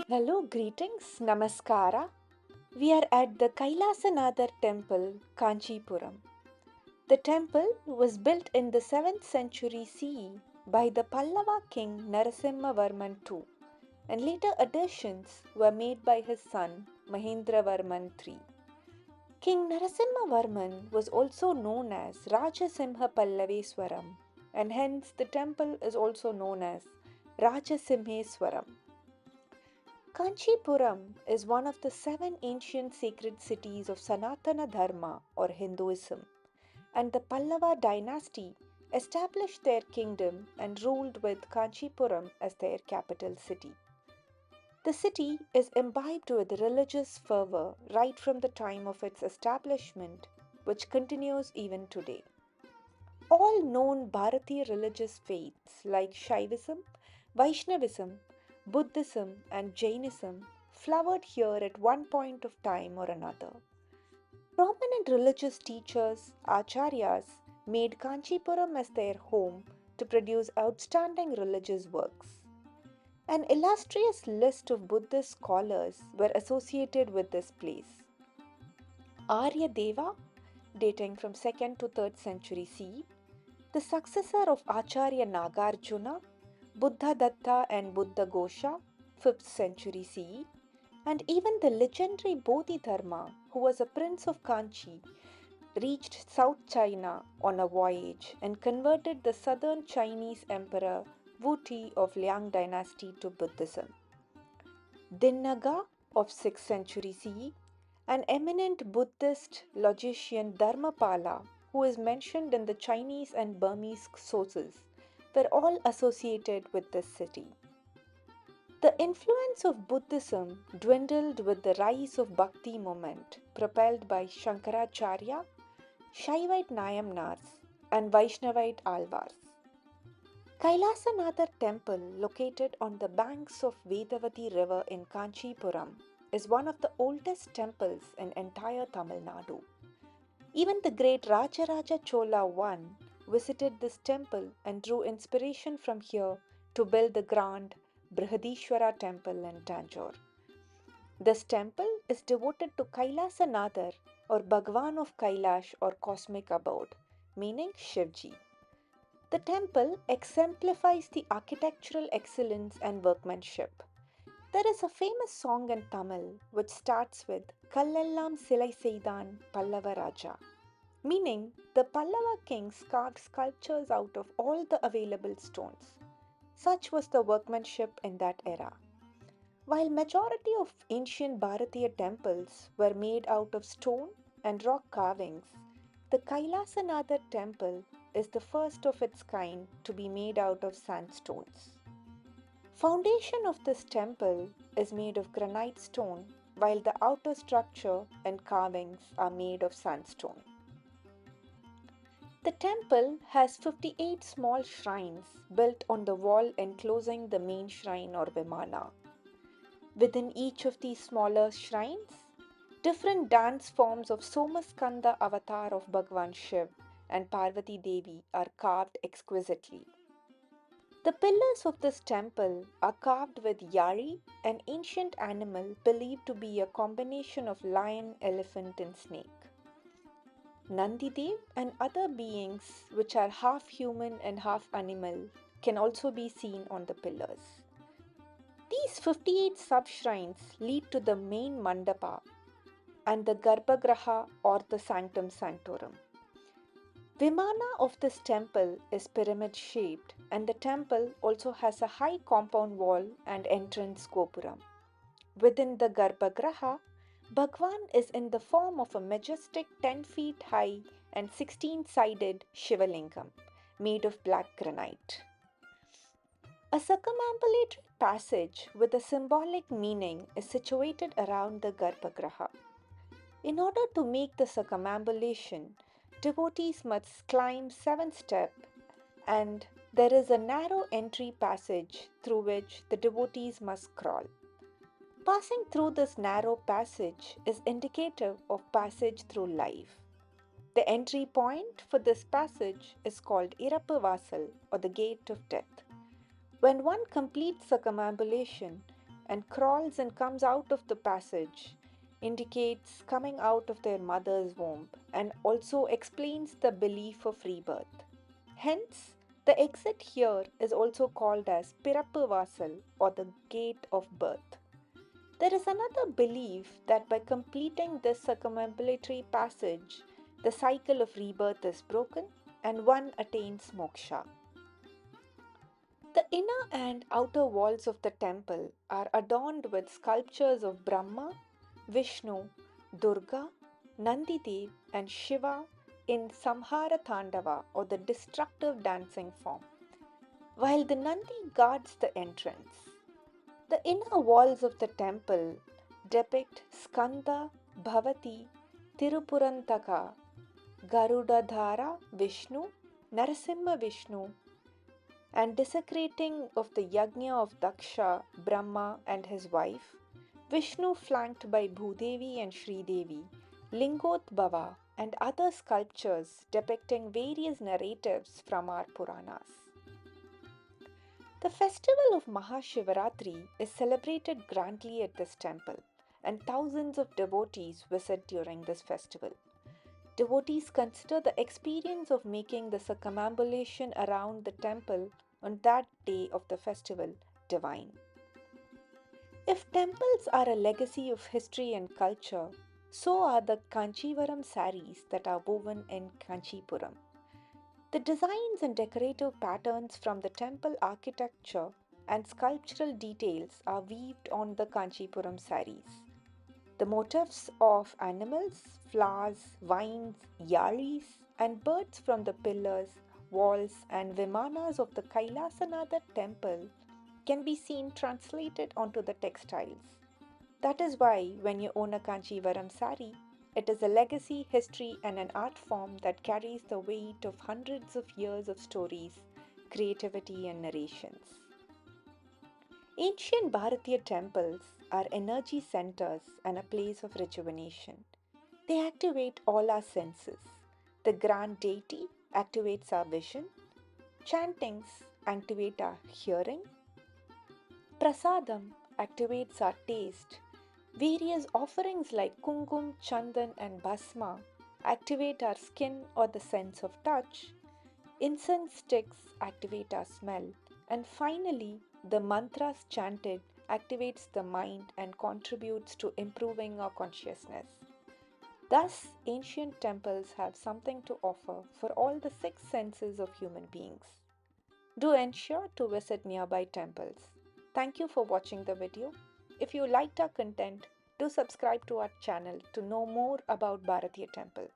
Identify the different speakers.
Speaker 1: Hello, greetings, namaskara. We are at the Kailasanathar Temple, Kanchipuram. The temple was built in the 7th century CE by the Pallava king Narasimhavarman II, and later additions were made by his son Mahendravarman III. King Narasimhavarman was also known as Raja Pallaviswaram, and hence the temple is also known as Raja Kanchipuram is one of the seven ancient sacred cities of Sanatana Dharma or Hinduism, and the Pallava dynasty established their kingdom and ruled with Kanchipuram as their capital city. The city is imbibed with religious fervor right from the time of its establishment, which continues even today. All known Bharati religious faiths like Shaivism, Vaishnavism, Buddhism, and Jainism flowered here at one point of time or another. Prominent religious teachers, acharyas, made Kanchipuram as their home to produce outstanding religious works. An illustrious list of Buddhist scholars were associated with this place. Arya Deva, dating from 2nd to 3rd century CE, the successor of Acharya Nagarjuna, Buddha Datta and Buddha Ghosha, 5th century CE, and even the legendary Bodhidharma, who was a prince of Kanchi, reached South China on a voyage and converted the southern Chinese emperor Wu Ti of Liang dynasty to Buddhism. Dinnaga of 6th century CE, an eminent Buddhist logician Dharmapala, who is mentioned in the Chinese and Burmese sources, were all associated with this city. The influence of Buddhism dwindled with the rise of Bhakti movement propelled by Shankaracharya, Shaivite Nayamnars, and Vaishnavite Alvars. Kailasanathar Temple, located on the banks of Vedavathi River in Kanchipuram, is one of the oldest temples in entire Tamil Nadu. Even the great Raja Raja Chola I visited this temple and drew inspiration from here to build the grand Brihadeeswara Temple in Tanjore. This temple is devoted to Kailasanathar or Bhagwan of Kailash or cosmic abode, meaning Shivji. The temple exemplifies the architectural excellence and workmanship. There is a famous song in Tamil which starts with Kallellam Silai Seidan Pallava Raja, meaning the Pallava kings carved sculptures out of all the available stones. Such was the workmanship in that era. While majority of ancient Bharatiya temples were made out of stone and rock carvings, the Kailasanathar temple is the first of its kind to be made out of sandstones. Foundation of this temple is made of granite stone, while the outer structure and carvings are made of sandstone. The temple has 58 small shrines built on the wall enclosing the main shrine or Vimana. Within each of these smaller shrines, different dance forms of Somaskanda avatar of Bhagwan Shiv and Parvati Devi are carved exquisitely. The pillars of this temple are carved with yari, an ancient animal believed to be a combination of lion, elephant, and snake. Nandidev and other beings which are half human and half animal can also be seen on the pillars. These 58 sub-shrines lead to the main mandapa and the Garbhagraha or the Sanctum Sanctorum. Vimana of this temple is pyramid shaped, and the temple also has a high compound wall and entrance gopuram. Within the Garbhagraha, Bhagwan is in the form of a majestic 10 feet high and 16-sided Shivalingam made of black granite. A circumambulatory passage with a symbolic meaning is situated around the Garbhagraha. In order to make the circumambulation, devotees must climb 7 steps, and there is a narrow entry passage through which the devotees must crawl. Passing through this narrow passage is indicative of passage through life. The entry point for this passage is called Irappu Vasal or the gate of death. When one completes circumambulation, and crawls and comes out of the passage, indicates coming out of their mother's womb and also explains the belief of rebirth. Hence, the exit here is also called as Pirappu Vasal or the gate of birth. There is another belief that by completing this circumambulatory passage, the cycle of rebirth is broken and one attains moksha. The inner and outer walls of the temple are adorned with sculptures of Brahma, Vishnu, Durga, Nandidev, and Shiva in Samhara Tandava or the destructive dancing form, while the Nandi guards the entrance. The inner walls of the temple depict Skanda, Bhavati, Tirupurantaka, Garudadhara Vishnu, Narasimha Vishnu, and desecrating of the yajna of Daksha, Brahma, and his wife, Vishnu flanked by Bhudevi and Sridevi, Lingotbhava, and other sculptures depicting various narratives from our Puranas. The festival of Mahashivaratri is celebrated grandly at this temple, and thousands of devotees visit during this festival. Devotees consider the experience of making the circumambulation around the temple on that day of the festival divine. If temples are a legacy of history and culture, so are the Kanchivaram saris that are woven in Kanchipuram. The designs and decorative patterns from the temple architecture and sculptural details are weaved on the Kanchipuram saris. The motifs of animals, flowers, vines, yaris, and birds from the pillars, walls, and vimanas of the Kailasanathar Temple can be seen translated onto the textiles. That is why, when you own a Kanchivaram sari, it is a legacy, history, and an art form that carries the weight of hundreds of years of stories, creativity, and narrations. Ancient Bharatiya temples are energy centers and a place of rejuvenation. They activate all our senses. The grand deity activates our vision, chantings activate our hearing, prasadam activates our taste, various offerings like kungum, chandan, and bhasma activate our skin or the sense of touch, incense sticks activate our smell, and finally, the mantras chanted activates the mind and contributes to improving our consciousness. Thus, ancient temples have something to offer for all the six senses of human beings. Do ensure to visit nearby temples. Thank you for watching the video. If you liked our content, do subscribe to our channel to know more about Bharatiya temples.